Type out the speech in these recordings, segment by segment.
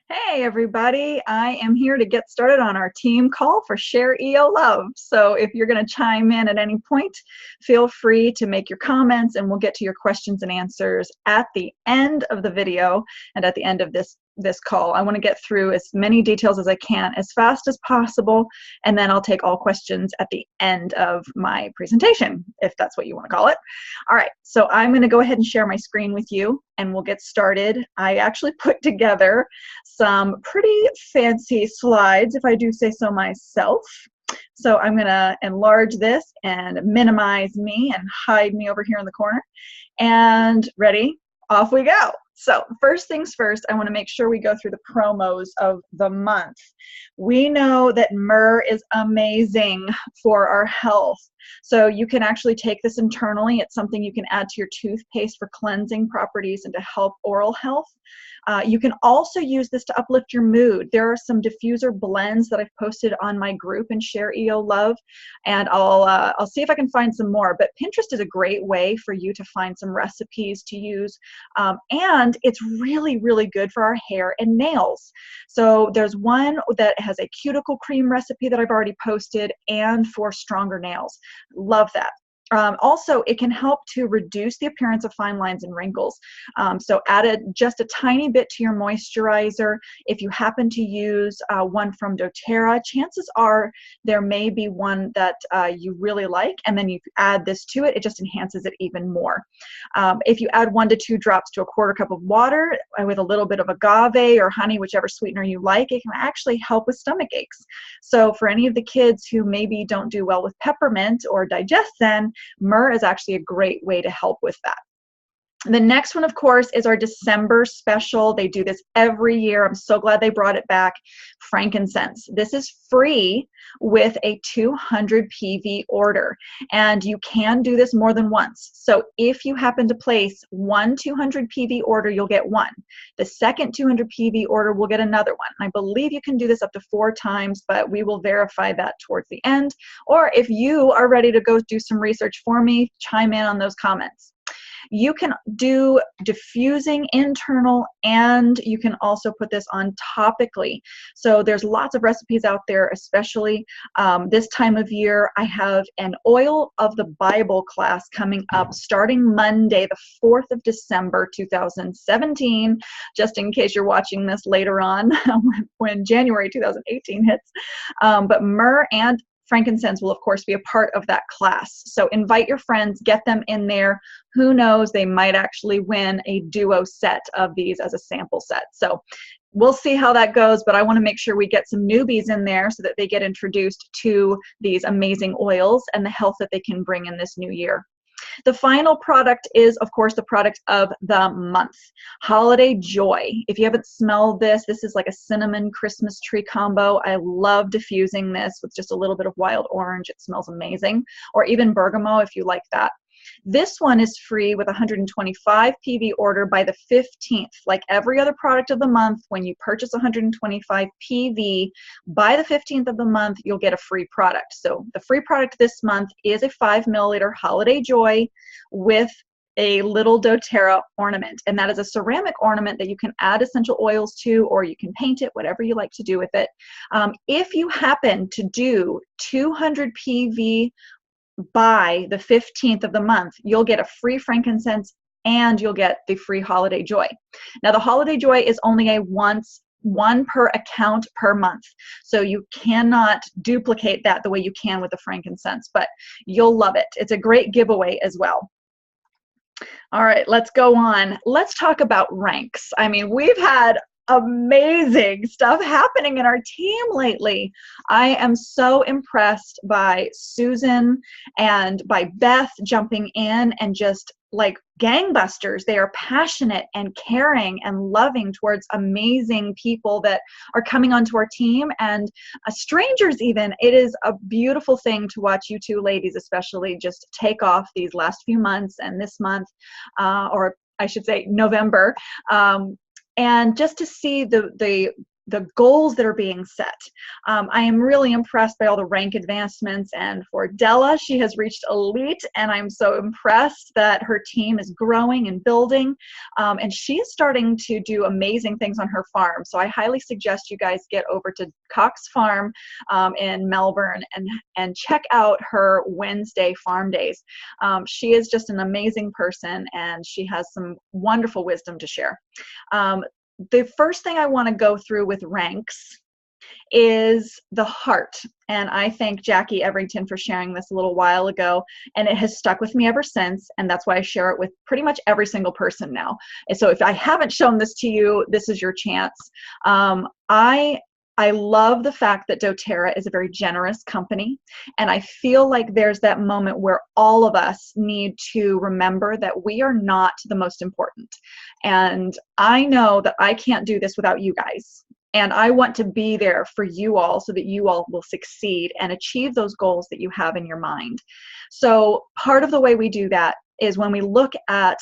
Hey everybody, I am here to get started on our team call for ShareEOLove. So if you're going to chime in at any point, feel free to make your comments and we'll get to your questions and answers at the end of the video and at the end of this call. I want to get through as many details as I can as fast as possible, and then I'll take all questions at the end of my presentation, if that's what you want to call it. All right, so I'm going to go ahead and share my screen with you and we'll get started. I actually put together some pretty fancy slides, if I do say so myself. So I'm going to enlarge this and minimize me and hide me over here in the corner. And ready? Off we go. So first things first, I want to make sure we go through the promos of the month. We know that myrrh is amazing for our health. So you can actually take this internally. It's something you can add to your toothpaste for cleansing properties and to help oral health. You can also use this to uplift your mood. There are some diffuser blends that I've posted on my group in ShareEOLove, and I'll see if I can find some more. But Pinterest is a great way for you to find some recipes to use, and it's really, really good for our hair and nails. So there's one that has a cuticle cream recipe that I've already posted, and for stronger nails. Love that. Also, it can help to reduce the appearance of fine lines and wrinkles. So add just a tiny bit to your moisturizer. If you happen to use one from doTERRA, chances are there may be one that you really like, and then you add this to it, it just enhances it even more. If you add 1 to 2 drops to a quarter cup of water with a little bit of agave or honey, whichever sweetener you like, it can actually help with stomach aches. So for any of the kids who maybe don't do well with peppermint or DigestZen, myrrh is actually a great way to help with that. The next one, of course, is our December special. They do this every year. I'm so glad they brought it back. Frankincense. This is free with a 200 PV order, and you can do this more than once. So if you happen to place one 200 PV order, you'll get one. The second 200 PV order will get another one. I believe you can do this up to 4 times, but we will verify that towards the end. Or if you are ready to go do some research for me, chime in on those comments. You can do diffusing internal, and you can also put this on topically. So there's lots of recipes out there, especially this time of year. I have an Oil of the Bible class coming up starting Monday, the 4th of December, 2017, just in case you're watching this later on when January 2018 hits. But myrrh and frankincense will, of course, be a part of that class. So invite your friends, get them in there. Who knows, they might actually win a duo set of these as a sample set. So we'll see how that goes, but I want to make sure we get some newbies in there so that they get introduced to these amazing oils and the health that they can bring in this new year. The final product is, of course, the product of the month, Holiday Joy. If you haven't smelled this, this is like a cinnamon Christmas tree combo. I love diffusing this with just a little bit of wild orange. It smells amazing. Or even bergamot if you like that. This one is free with 125 PV order by the 15th. Like every other product of the month, when you purchase 125 PV, by the 15th of the month, you'll get a free product. So the free product this month is a 5 milliliter Holiday Joy with a little doTERRA ornament, and that is a ceramic ornament that you can add essential oils to, or you can paint it, whatever you like to do with it. If you happen to do 200 PV by the 15th of the month, you'll get a free frankincense and you'll get the free Holiday Joy. Now the Holiday Joy is only a one per account per month, so you cannot duplicate that the way you can with the frankincense, but you'll love it. It's a great giveaway as well. All right, let's go on. Let's talk about ranks. I mean, we've had amazing stuff happening in our team lately. I am so impressed by Susan and by Beth jumping in and just like gangbusters. They are passionate and caring and loving towards amazing people that are coming onto our team, and strangers even. It is a beautiful thing to watch you two ladies especially just take off these last few months and this month, or I should say November, and just to see the the goals that are being set. I am really impressed by all the rank advancements, and for Della, she has reached elite, and I'm so impressed that her team is growing and building, and she is starting to do amazing things on her farm. So I highly suggest you guys get over to Cox Farm in Melbourne and check out her Wednesday farm days. She is just an amazing person, and she has some wonderful wisdom to share. The first thing I want to go through with ranks is the heart. And I thank Jackie Everington for sharing this a little while ago, and it has stuck with me ever since, and that's why I share it with pretty much every single person now. And so if I haven't shown this to you, this is your chance. I love the fact that doTERRA is a very generous company, and I feel like there's that moment where all of us need to remember that we are not the most important. And I know that I can't do this without you guys. And I want to be there for you all so that you all will succeed and achieve those goals that you have in your mind. So part of the way we do that is when we look at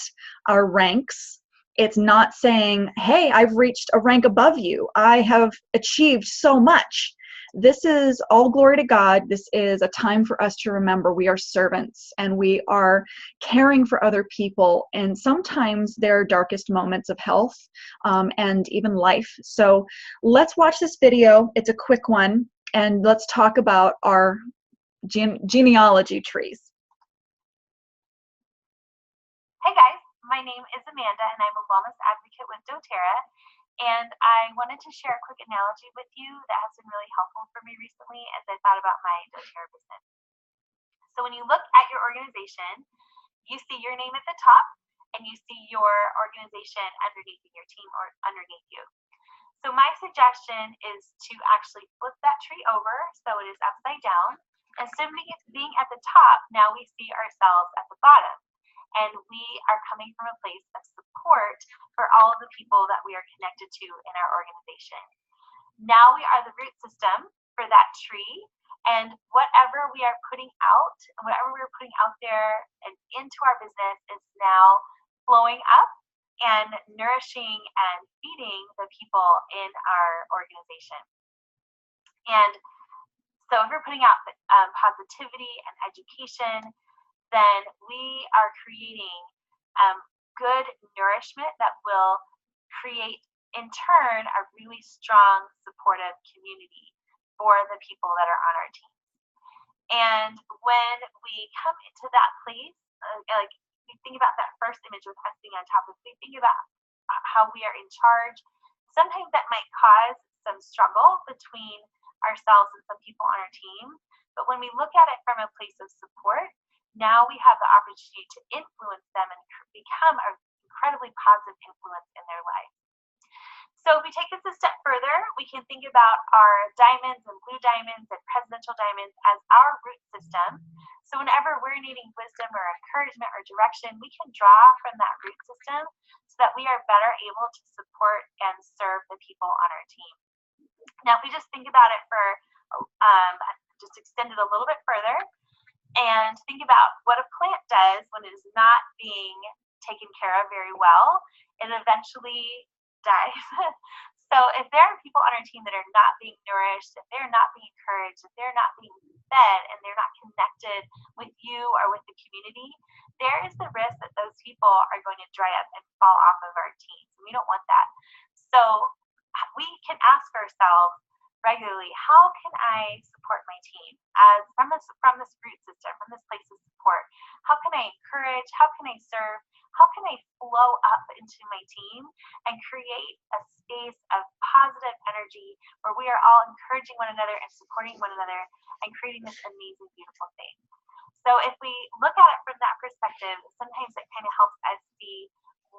our ranks, it's not saying, hey, I've reached a rank above you. I have achieved so much. This is all glory to God. This is a time for us to remember we are servants and we are caring for other people, and sometimes their darkest moments of health and even life. So let's watch this video. It's a quick one, and let's talk about our genealogy trees. Hey guys, my name is Amanda and I'm a wellness advocate with doTERRA, and I wanted to share a quick analogy with you that has been really helpful for me recently as I thought about my doTERRA business. So when you look at your organization, you see your name at the top and you see your organization underneath your team or underneath you. So my suggestion is to actually flip that tree over so it is upside down. Instead of being at the top, now we see ourselves at the bottom. And we are coming from a place of support for all of the people that we are connected to in our organization. Now we are the root system for that tree, and whatever we are putting out, whatever we're putting out there and into our business is now flowing up and nourishing and feeding the people in our organization. And so if we're putting out positivity and education, then we are creating good nourishment that will create, in turn, a really strong, supportive community for the people that are on our team. And when we come into that place, like we think about that first image with us being on top, if we think about how we are in charge, sometimes that might cause some struggle between ourselves and some people on our team. But when we look at it from a place of support, now we have the opportunity to influence them and become an incredibly positive influence in their life. So if we take this a step further, we can think about our diamonds and blue diamonds and presidential diamonds as our root system. So whenever we're needing wisdom or encouragement or direction, we can draw from that root system so that we are better able to support and serve the people on our team. Now, if we just think about it for, just extend it a little bit further, and think about what a plant does when it is not being taken care of very well. It eventually dies. So if there are people on our team that are not being nourished, if they're not being encouraged, if they're not being fed, and they're not connected with you or with the community, there is the risk that those people are going to dry up and fall off of our team. We don't want that. So we can ask ourselves regularly, how can I support my team as from this root system, from this place of support? How can I encourage? How can I serve? How can I flow up into my team and create a space of positive energy where we are all encouraging one another and supporting one another and creating this amazing, beautiful thing? So if we look at it from that perspective, sometimes it kind of helps us see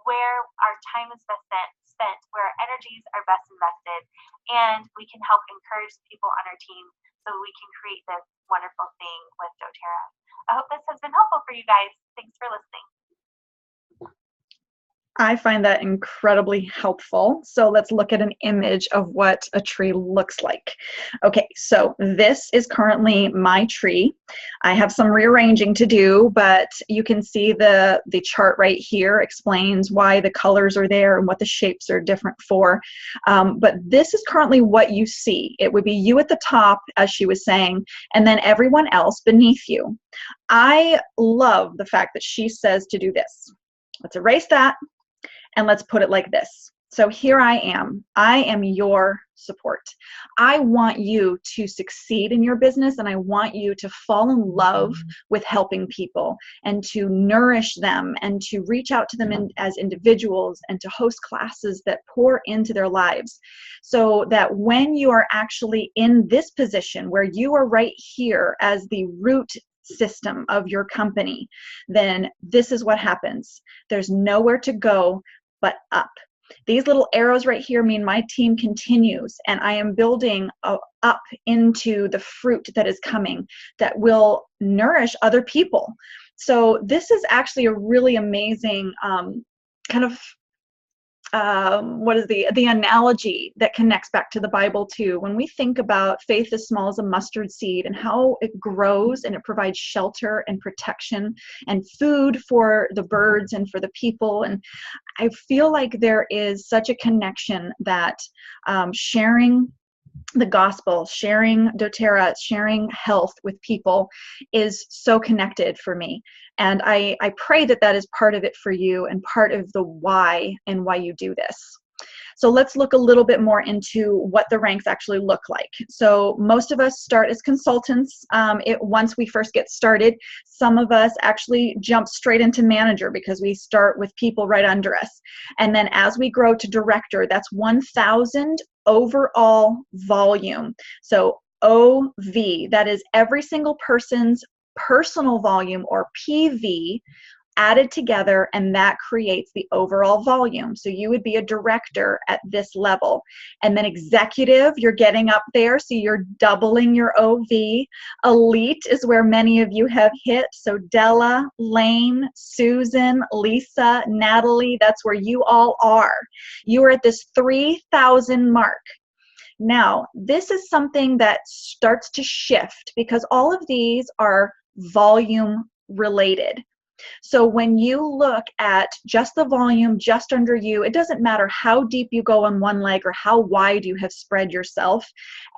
where our time is best spent, where our energies are best invested, and we can help encourage the people on our team so we can create this wonderful thing with doTERRA. I hope this has been helpful for you guys. Thanks for listening. I find that incredibly helpful. So let's look at an image of what a tree looks like. Okay, so this is currently my tree. I have some rearranging to do, but you can see the chart right here explains why the colors are there and what the shapes are different for. But this is currently what you see. It would be you at the top, as she was saying, and then everyone else beneath you. I love the fact that she says to do this. Let's erase that. And let's put it like this. So here I am. I am your support. I want you to succeed in your business, and I want you to fall in love with helping people and to nourish them and to reach out to them as individuals and to host classes that pour into their lives, so that when you are actually in this position where you are right here as the root system of your company, then this is what happens. There's nowhere to go but up. These little arrows right here mean my team continues, and I am building up into the fruit that is coming that will nourish other people. So this is actually a really amazing kind of what is the analogy that connects back to the Bible too. When we think about faith as small as a mustard seed and how it grows and it provides shelter and protection and food for the birds and for the people, and I feel like there is such a connection that sharing the gospel, sharing doTERRA, sharing health with people is so connected for me. And I pray that that is part of it for you and part of the why and why you do this. So let's look a little bit more into what the ranks actually look like. So most of us start as consultants once we first get started. Some of us actually jump straight into manager because we start with people right under us. And then as we grow to director, that's 1,000 overall volume. So OV, that is every single person's personal volume, or PV, added together, and that creates the overall volume. So you would be a director at this level. And then executive, you're getting up there, so you're doubling your OV. Elite is where many of you have hit. So Della, Lane, Susan, Lisa, Natalie, that's where you all are. You are at this 3,000 mark. Now, this is something that starts to shift because all of these are volume related. So when you look at just the volume just under you, it doesn't matter how deep you go on one leg or how wide you have spread yourself.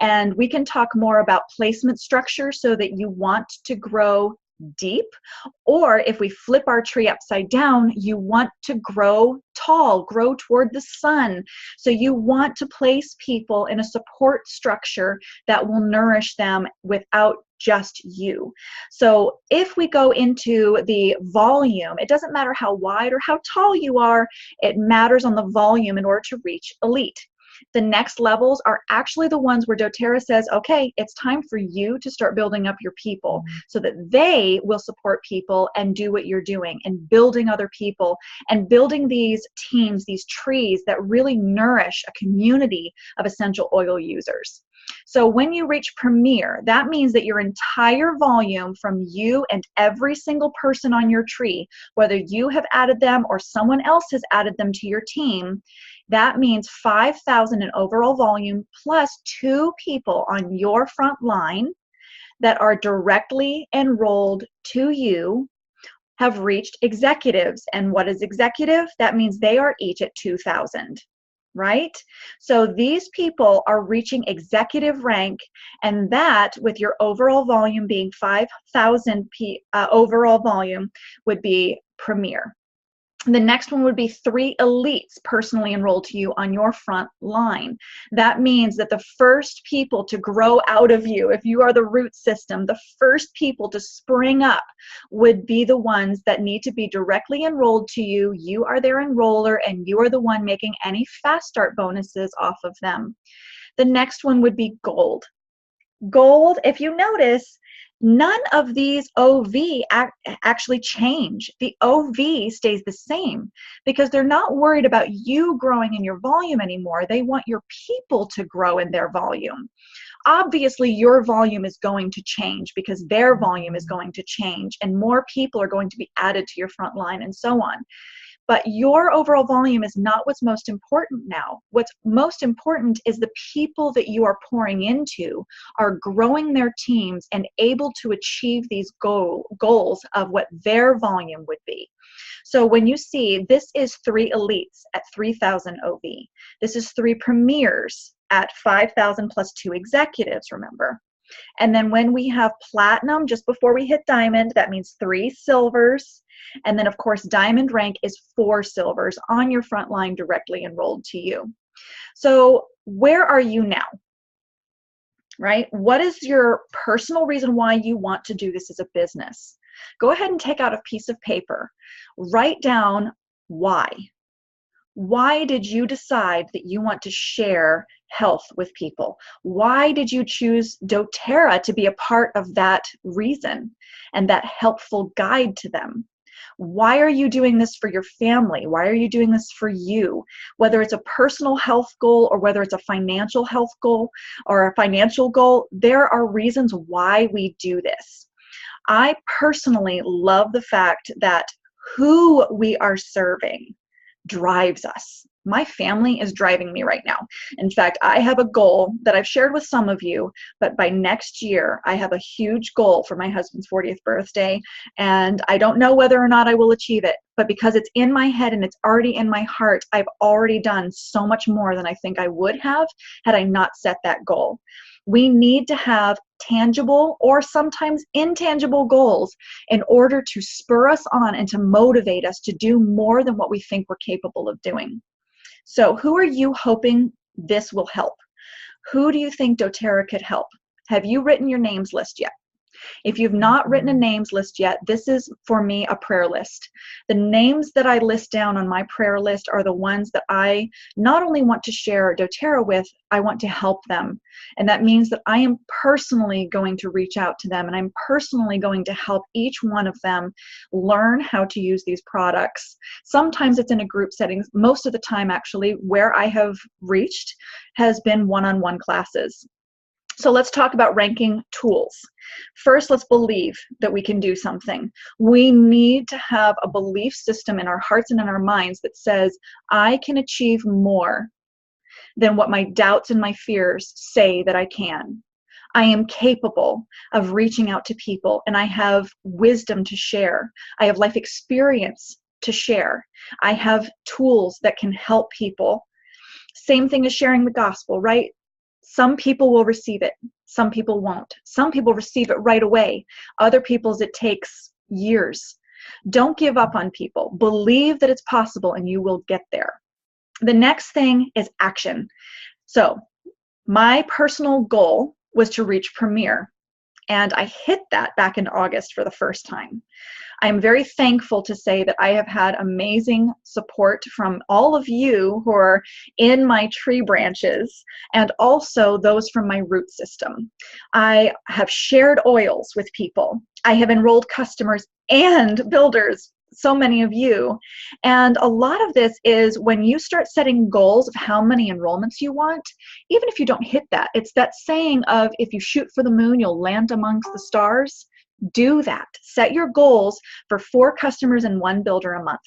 And we can talk more about placement structure so that you want to grow deep, or if we flip our tree upside down, you want to grow tall, grow toward the sun. So you want to place people in a support structure that will nourish them without just you. So if we go into the volume, it doesn't matter how wide or how tall you are, it matters on the volume in order to reach elite. The next levels are actually the ones where doTERRA says, okay, it's time for you to start building up your people so that they will support people and do what you're doing and building other people and building these teams, these trees that really nourish a community of essential oil users. So when you reach Premier, that means that your entire volume from you and every single person on your tree, whether you have added them or someone else has added them to your team, that means 5,000 in overall volume plus 2 people on your front line that are directly enrolled to you have reached executives. And what is executive? That means they are each at 2,000. Right? So these people are reaching executive rank, and that with your overall volume being 5,000 overall volume would be Premier. The next one would be 3 elites personally enrolled to you on your front line. That means that the first people to grow out of you, if you are the root system, the first people to spring up would be the ones that need to be directly enrolled to you. You are their enroller, and you are the one making any fast start bonuses off of them. The next one would be gold. Gold, if you notice, none of these OV actually change. The OV stays the same because they're not worried about you growing in your volume anymore. They want your people to grow in their volume. Obviously, your volume is going to change because their volume is going to change, and more people are going to be added to your front line and so on. But your overall volume is not what's most important now. What's most important is the people that you are pouring into are growing their teams and able to achieve these goals of what their volume would be. So when you see, this is 3 elites at 3,000 OV. This is 3 premiers at 5,000 plus 2 executives, remember. And then when we have platinum, just before we hit diamond, that means 3 silvers. And then, of course, diamond rank is 4 silvers on your front line directly enrolled to you. So where are you now? Right? What is your personal reason why you want to do this as a business? Go ahead and take out a piece of paper. Write down why. Why did you decide that you want to share health with people? Why did you choose doTERRA to be a part of that reason and that helpful guide to them? Why are you doing this for your family? Why are you doing this for you? Whether it's a personal health goal or whether it's a financial health goal or a financial goal, there are reasons why we do this. I personally love the fact that who we are serving drives us. My family is driving me right now. In fact, I have a goal that I've shared with some of you, but by next year, I have a huge goal for my husband's 40th birthday, and I don't know whether or not I will achieve it, but because it's in my head and it's already in my heart, I've already done so much more than I think I would have had I not set that goal. We need to have tangible or sometimes intangible goals in order to spur us on and to motivate us to do more than what we think we're capable of doing. So who are you hoping this will help? Who do you think doTERRA could help? Have you written your names list yet? If you've not written a names list yet, this is for me a prayer list. The names that I list down on my prayer list are the ones that I not only want to share doTERRA with, I want to help them. And that means that I am personally going to reach out to them and I'm personally going to help each one of them learn how to use these products. Sometimes it's in a group setting. Most of the time, actually, where I have reached has been one-on-one classes. So let's talk about ranking tools. First, let's believe that we can do something. We need to have a belief system in our hearts and in our minds that says, I can achieve more than what my doubts and my fears say that I can. I am capable of reaching out to people, and I have wisdom to share. I have life experience to share. I have tools that can help people. Same thing as sharing the gospel, right? Some people will receive it. Some people won't. Some people receive it right away. Other people's it takes years. Don't give up on people. Believe that it's possible and you will get there. The next thing is action. So my personal goal was to reach Premier, and I hit that back in August for the first time. I'm very thankful to say that I have had amazing support from all of you who are in my tree branches and also those from my root system. I have shared oils with people. I have enrolled customers and builders, so many of you. And a lot of this is when you start setting goals of how many enrollments you want, even if you don't hit that, it's that saying of if you shoot for the moon, you'll land amongst the stars. Do that. Set your goals for 4 customers and 1 builder a month.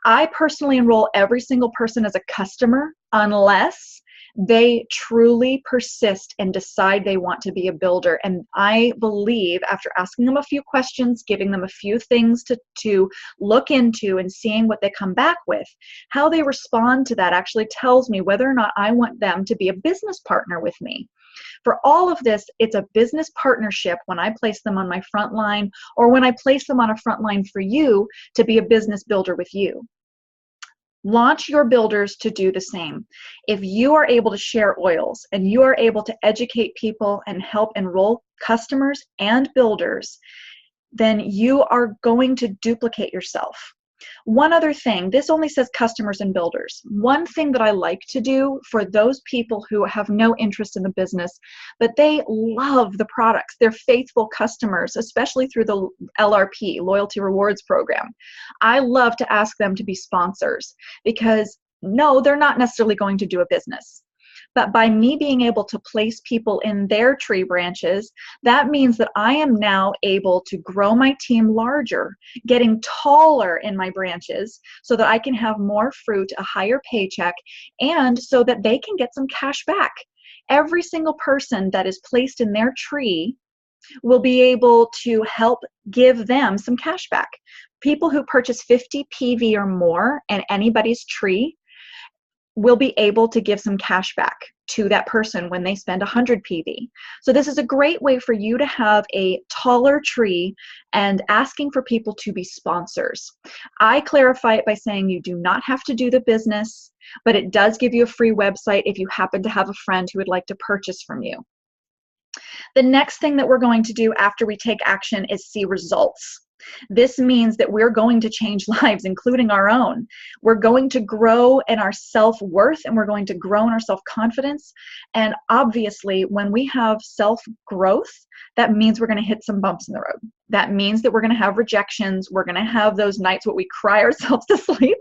I personally enroll every single person as a customer unless they truly persist and decide they want to be a builder. And I believe after asking them a few questions, giving them a few things to look into and seeing what they come back with, how they respond to that actually tells me whether or not I want them to be a business partner with me. For all of this, it's a business partnership when I place them on my front line or when I place them on a front line for you to be a business builder with you. Launch your builders to do the same. If you are able to share oils and you are able to educate people and help enroll customers and builders, then you are going to duplicate yourself. One other thing, this only says customers and builders. One thing that I like to do for those people who have no interest in the business, but they love the products, they're faithful customers, especially through the LRP, Loyalty Rewards Program. I love to ask them to be sponsors because no, they're not necessarily going to do a business. But by me being able to place people in their tree branches, that means that I am now able to grow my team larger, getting taller in my branches so that I can have more fruit, a higher paycheck, and so that they can get some cash back. Every single person that is placed in their tree will be able to help give them some cash back. People who purchase 50 PV or more in anybody's tree will be able to give some cash back to that person when they spend 100 PV. So this is a great way for you to have a taller tree and asking for people to be sponsors. I clarify it by saying you do not have to do the business, but it does give you a free website if you happen to have a friend who would like to purchase from you. The next thing that we're going to do after we take action is see results. This means that we're going to change lives, including our own. We're going to grow in our self-worth, and we're going to grow in our self-confidence. And obviously, when we have self-growth, that means we're going to hit some bumps in the road. That means that we're going to have rejections. We're going to have those nights where we cry ourselves to sleep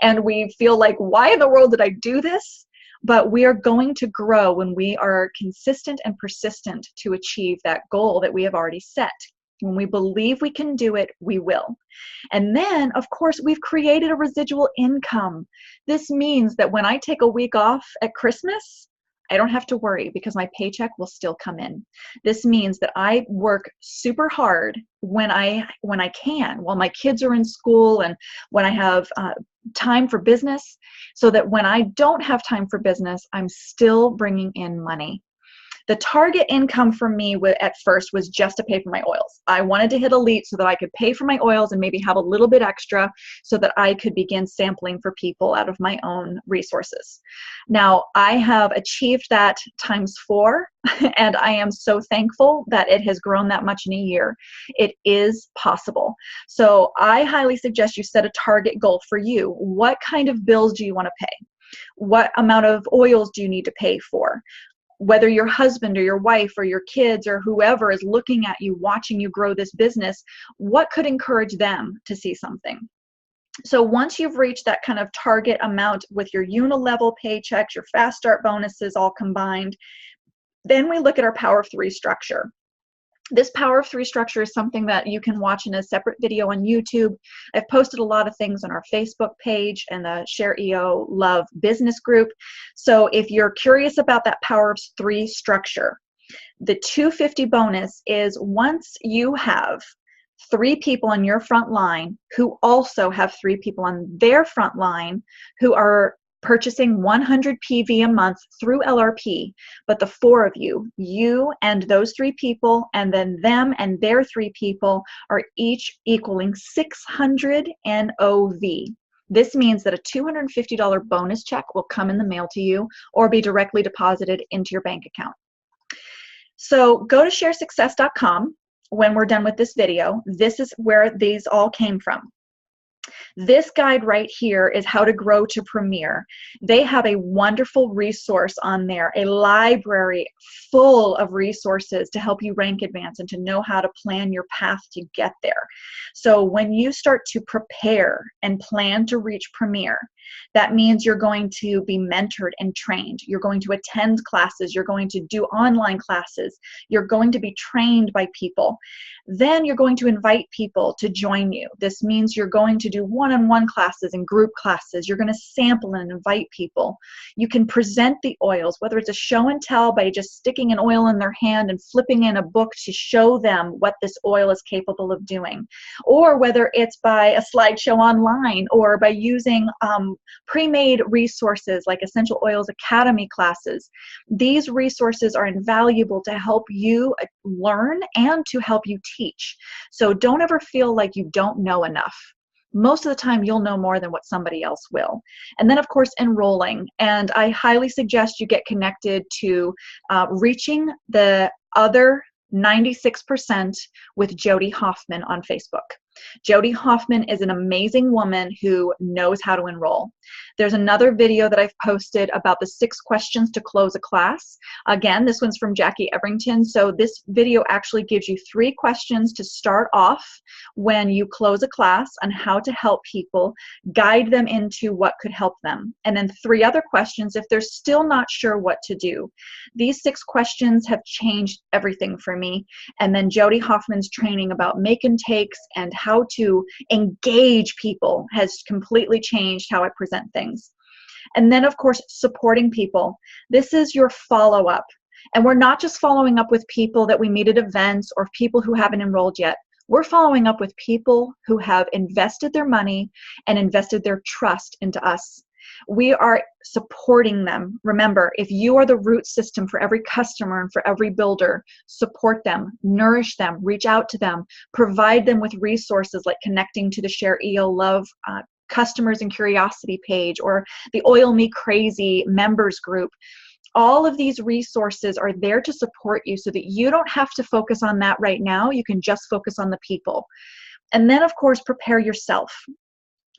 and we feel like, why in the world did I do this? But we are going to grow when we are consistent and persistent to achieve that goal that we have already set. When we believe we can do it, we will. And then, of course, we've created a residual income. This means that when I take a week off at Christmas, I don't have to worry because my paycheck will still come in. This means that I work super hard when I can, while my kids are in school and when I have time for business, so that when I don't have time for business, I'm still bringing in money. The target income for me at first was just to pay for my oils. I wanted to hit elite so that I could pay for my oils and maybe have a little bit extra so that I could begin sampling for people out of my own resources. Now, I have achieved that ×4, and I am so thankful that it has grown that much in a year. It is possible. So I highly suggest you set a target goal for you. What kind of bills do you want to pay? What amount of oils do you need to pay for? Whether your husband or your wife or your kids or whoever is looking at you, watching you grow this business, what could encourage them to see something? So once you've reached that kind of target amount with your unilevel paychecks, your fast start bonuses all combined, then we look at our Power of 3 structure. This Power of 3 structure is something that you can watch in a separate video on YouTube. I've posted a lot of things on our Facebook page and the ShareEOLove business group. So if you're curious about that Power of 3 structure, the 250 bonus is once you have 3 people on your front line who also have 3 people on their front line who are purchasing 100 PV a month through LRP, but the 4 of you, you and those 3 people, and then them and their 3 people are each equaling 600 NOV. This means that a $250 bonus check will come in the mail to you or be directly deposited into your bank account. So go to sharesuccess.com when we're done with this video. This is where these all came from. This guide right here is how to grow to Premier. They have a wonderful resource on there, a library full of resources to help you rank advance and to know how to plan your path to get there. So when you start to prepare and plan to reach Premier, that means you're going to be mentored and trained. You're going to attend classes. You're going to do online classes. You're going to be trained by people. Then you're going to invite people to join you. This means you're going to do one-on-one classes and group classes. You're going to sample and invite people. You can present the oils, whether it's a show and tell by just sticking an oil in their hand and flipping in a book to show them what this oil is capable of doing, or whether it's by a slideshow online or by using pre-made resources like Essential Oils Academy classes. These resources are invaluable to help you learn and to help you teach. So don't ever feel like you don't know enough. Most of the time you'll know more than what somebody else will. And then of course enrolling, and I highly suggest you get connected to reaching the other 96% with Jody Hoffman on Facebook. Jody Hoffman is an amazing woman who knows how to enroll. There's another video that I've posted about the 6 questions to close a class. Again, this one's from Jackie Everington. So this video actually gives you 3 questions to start off when you close a class on how to help people, guide them into what could help them. And then 3 other questions if they're still not sure what to do. These 6 questions have changed everything for me. And then Jody Hoffman's training about make and takes and how to engage people has completely changed how I present things. And then, of course, supporting people. This is your follow-up. And we're not just following up with people that we meet at events or people who haven't enrolled yet. We're following up with people who have invested their money and invested their trust into us. We are supporting them. Remember, if you are the root system for every customer and for every builder, support them, nourish them, reach out to them, provide them with resources like connecting to the ShareEOLove Customers and Curiosity page or the Oil Me Crazy members group. All of these resources are there to support you so that you don't have to focus on that right now. You can just focus on the people. And then, of course, prepare yourself.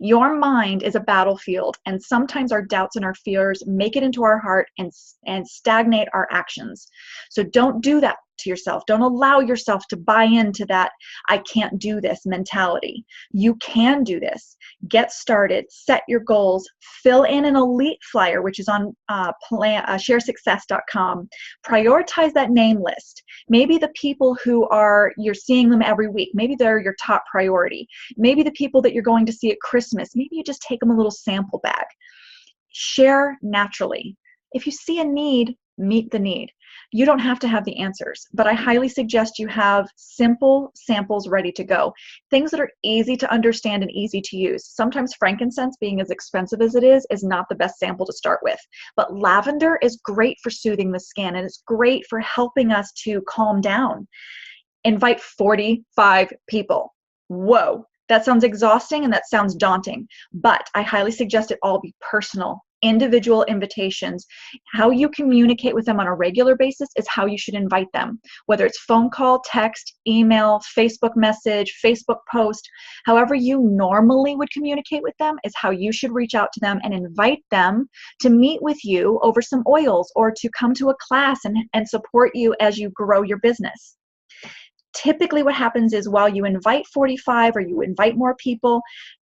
Your mind is a battlefield, and sometimes our doubts and our fears make it into our heart and stagnate our actions. So don't do that to yourself. Don't allow yourself to buy into that I can't do this mentality. You can do this. Get started, set your goals, fill in an elite flyer, which is on sharesuccess.com. Prioritize that name list. Maybe the people who you're seeing them every week, maybe they're your top priority. Maybe the people that you're going to see at Christmas, maybe you just take them a little sample bag. Share naturally. If you see a need, meet the need. You don't have to have the answers, but I highly suggest you have simple samples ready to go. Things that are easy to understand and easy to use. Sometimes frankincense, being as expensive as it is not the best sample to start with. But lavender is great for soothing the skin, and it's great for helping us to calm down. Invite 45 people. Whoa, that sounds exhausting and that sounds daunting, but I highly suggest it all be personal. Individual invitations. How you communicate with them on a regular basis is how you should invite them. Whether it's phone call, text, email, Facebook message, Facebook post, however you normally would communicate with them is how you should reach out to them and invite them to meet with you over some oils or to come to a class and support you as you grow your business. Typically what happens is while you invite 45 or you invite more people,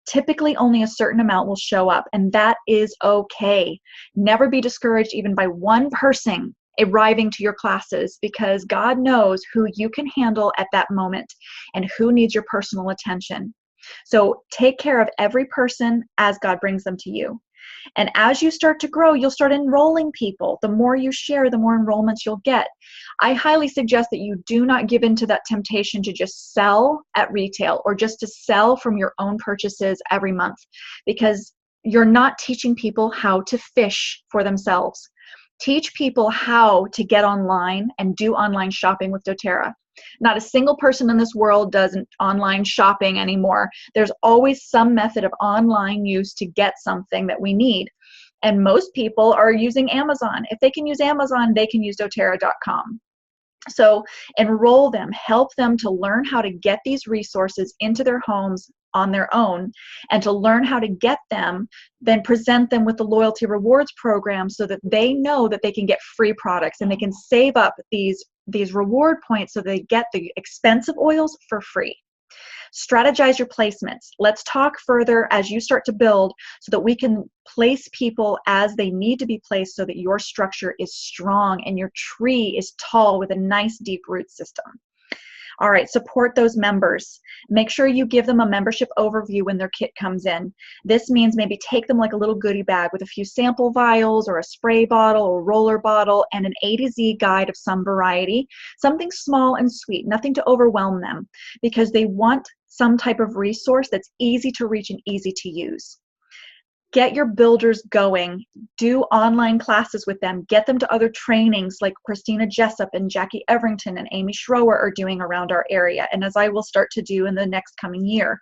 typically only a certain amount will show up, and that is okay. Never be discouraged even by one person arriving to your classes, because God knows who you can handle at that moment and who needs your personal attention. So take care of every person as God brings them to you. And as you start to grow, you'll start enrolling people. The more you share, the more enrollments you'll get. I highly suggest that you do not give in to that temptation to just sell at retail or just to sell from your own purchases every month, because you're not teaching people how to fish for themselves. Teach people how to get online and do online shopping with doTERRA. Not a single person in this world does online shopping anymore. There's always some method of online use to get something that we need. And most people are using Amazon. If they can use Amazon, they can use doTERRA.com. So enroll them, help them to learn how to get these resources into their homes on their own, and to learn how to get them, then present them with the loyalty rewards program so that they know that they can get free products and they can save up these reward points so they get the expensive oils for free. Strategize your placements. Let's talk further as you start to build so that we can place people as they need to be placed so that your structure is strong and your tree is tall with a nice deep root system. All right, support those members. Make sure you give them a membership overview when their kit comes in. This means maybe take them like a little goodie bag with a few sample vials or a spray bottle or roller bottle and an A to Z guide of some variety. Something small and sweet, nothing to overwhelm them, because they want some type of resource that's easy to reach and easy to use. Get your builders going. Do online classes with them. Get them to other trainings like Christina Jessup and Jackie Everington and Amy Schroer are doing around our area, and as I will start to do in the next coming year.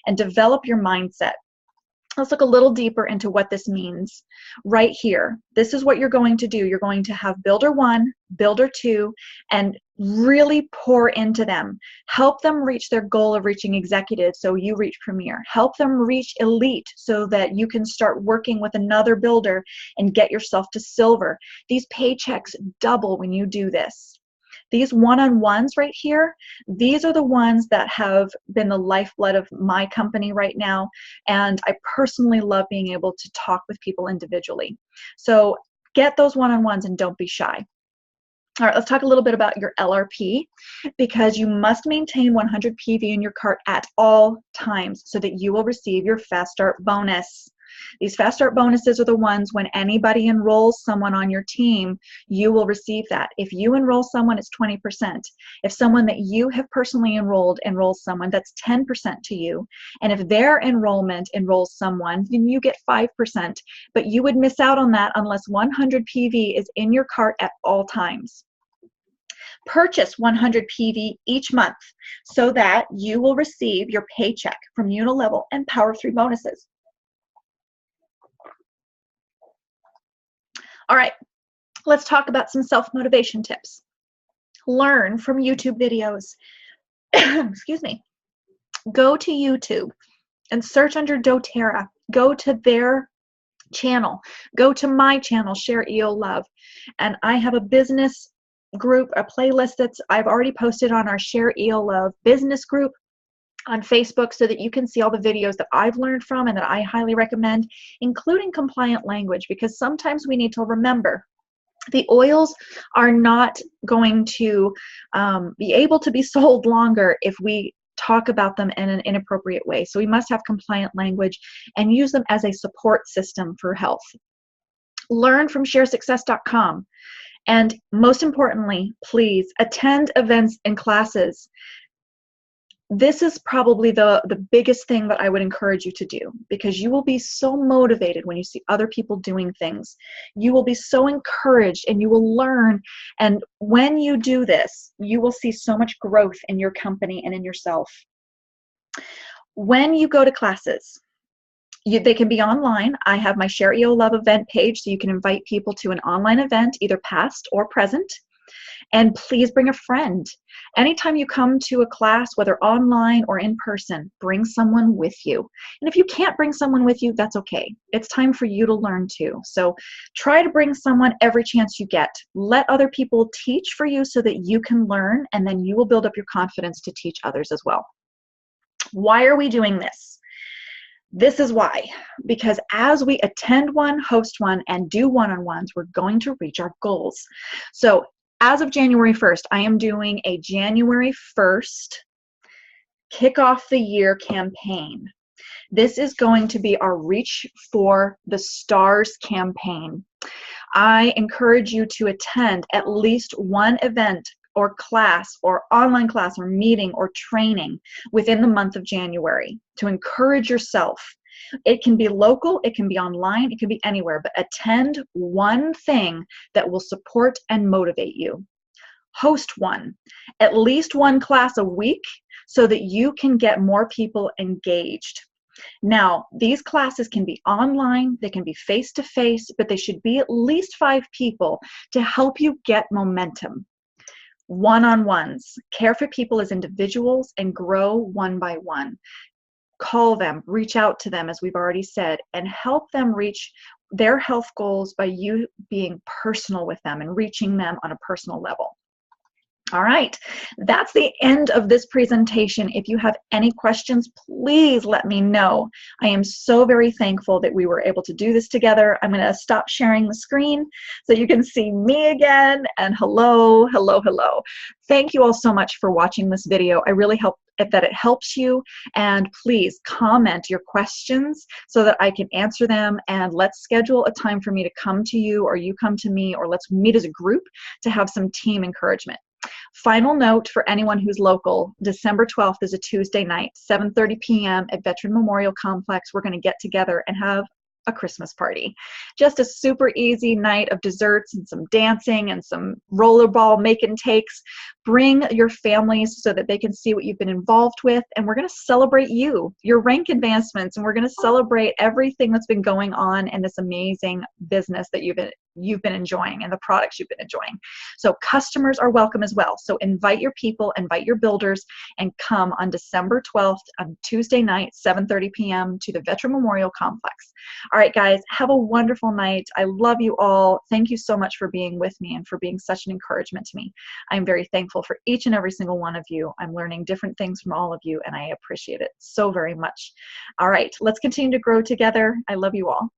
And develop your mindset. Let's look a little deeper into what this means. Right here, this is what you're going to do. You're going to have Builder 1, Builder 2, and Really pour into them. Help them reach their goal of reaching executive so you reach premier. Help them reach elite so that you can start working with another builder and get yourself to silver. These paychecks double when you do this. These one-on-ones right here, these are the ones that have been the lifeblood of my company right now, and I personally love being able to talk with people individually. So get those one-on-ones and don't be shy. All right, let's talk a little bit about your LRP, because you must maintain 100 PV in your cart at all times so that you will receive your Fast Start bonus. These Fast Start bonuses are the ones when anybody enrolls someone on your team, you will receive that. If you enroll someone, it's 20%. If someone that you have personally enrolled enrolls someone, that's 10% to you. And if their enrollment enrolls someone, then you get 5%. But you would miss out on that unless 100 PV is in your cart at all times. Purchase 100 PV each month so that you will receive your paycheck from Unilevel and Power 3 bonuses. All right, let's talk about some self-motivation tips. Learn from YouTube videos. Excuse me. Go to YouTube and search under doTERRA. Go to their channel. Go to my channel, ShareEOLove. And I have a business group, a playlist that's I've already posted on our ShareEOLove business group on Facebook so that you can see all the videos that I've learned from and that I highly recommend, including compliant language, because sometimes we need to remember the oils are not going to be able to be sold longer if we talk about them in an inappropriate way. So we must have compliant language and use them as a support system for health. Learn from sharesuccess.com. And most importantly, please attend events and classes. This is probably the biggest thing that I would encourage you to do, because you will be so motivated when you see other people doing things. You will be so encouraged and you will learn. And when you do this, you will see so much growth in your company and in yourself. When you go to classes, they can be online. I have my ShareEOLove event page, so you can invite people to an online event, either past or present. And please bring a friend. Anytime you come to a class, whether online or in person, bring someone with you. And if you can't bring someone with you, that's okay. It's time for you to learn too. So try to bring someone every chance you get. Let other people teach for you so that you can learn, and then you will build up your confidence to teach others as well. Why are we doing this? This is why, because as we attend one, host one, and do one-on-ones, we're going to reach our goals. So as of January 1st, I am doing a January 1st kick off the year campaign. This is going to be our Reach for the Stars campaign. I encourage you to attend at least one event or class or online class or meeting or training within the month of January to encourage yourself. It can be local, it can be online, it can be anywhere, but attend one thing that will support and motivate you. Host one, at least one class a week so that you can get more people engaged. Now, these classes can be online, they can be face-to-face, but they should be at least 5 people to help you get momentum. One-on-ones, care for people as individuals and grow one by one. Call them, reach out to them, as we've already said, and help them reach their health goals by you being personal with them and reaching them on a personal level. All right, that's the end of this presentation. If you have any questions, please let me know. I am so very thankful that we were able to do this together. I'm going to stop sharing the screen so you can see me again, and hello, hello, hello. Thank you all so much for watching this video. I really hope that it helps you, and please comment your questions so that I can answer them, and let's schedule a time for me to come to you, or you come to me, or let's meet as a group to have some team encouragement. Final note for anyone who's local, December 12th is a Tuesday night, 7:30 p.m. at Veteran Memorial Complex. We're going to get together and have a Christmas party. Just a super easy night of desserts and some dancing and some rollerball make and takes. Bring your families so that they can see what you've been involved with, and we're going to celebrate you, your rank advancements, and we're going to celebrate everything that's been going on in this amazing business that you've you've been enjoying and the products you've been enjoying. So customers are welcome as well. So invite your people, invite your builders, and come on December 12th on Tuesday night, 7:30 p.m. to the Veteran Memorial Complex. All right, guys, have a wonderful night. I love you all. Thank you so much for being with me and for being such an encouragement to me. I'm very thankful for each and every single one of you. I'm learning different things from all of you, and I appreciate it so very much. All right, let's continue to grow together. I love you all.